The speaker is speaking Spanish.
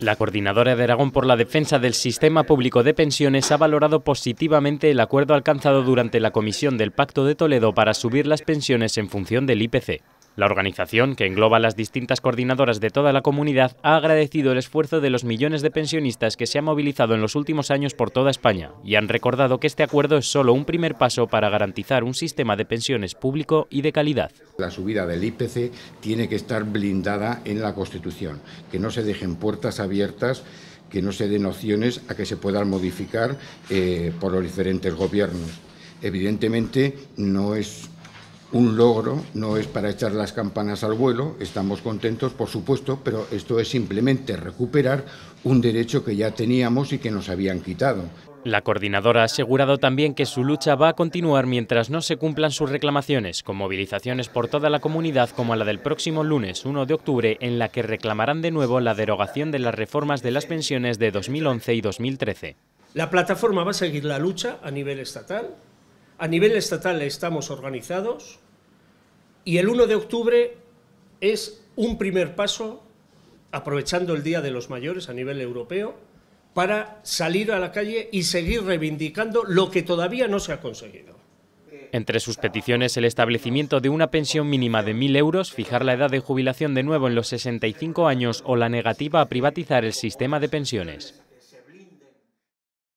La Coordinadora de Aragón por la Defensa del Sistema Público de Pensiones ha valorado positivamente el acuerdo alcanzado durante la comisión del Pacto de Toledo para subir las pensiones en función del IPC. La organización, que engloba a las distintas coordinadoras de toda la comunidad, ha agradecido el esfuerzo de los millones de pensionistas que se han movilizado en los últimos años por toda España y han recordado que este acuerdo es solo un primer paso para garantizar un sistema de pensiones público y de calidad. La subida del IPC tiene que estar blindada en la Constitución, que no se dejen puertas abiertas, que no se den opciones a que se puedan modificar por los diferentes gobiernos. Evidentemente no es un logro, no es para echar las campanas al vuelo, estamos contentos, por supuesto, pero esto es simplemente recuperar un derecho que ya teníamos y que nos habían quitado. La coordinadora ha asegurado también que su lucha va a continuar mientras no se cumplan sus reclamaciones, con movilizaciones por toda la comunidad como la del próximo lunes 1 de octubre, en la que reclamarán de nuevo la derogación de las reformas de las pensiones de 2011 y 2013. La plataforma va a seguir la lucha a nivel estatal. A nivel estatal estamos organizados y el 1 de octubre es un primer paso, aprovechando el Día de los Mayores a nivel europeo, para salir a la calle y seguir reivindicando lo que todavía no se ha conseguido. Entre sus peticiones, el establecimiento de una pensión mínima de 1.000 euros, fijar la edad de jubilación de nuevo en los 65 años o la negativa a privatizar el sistema de pensiones.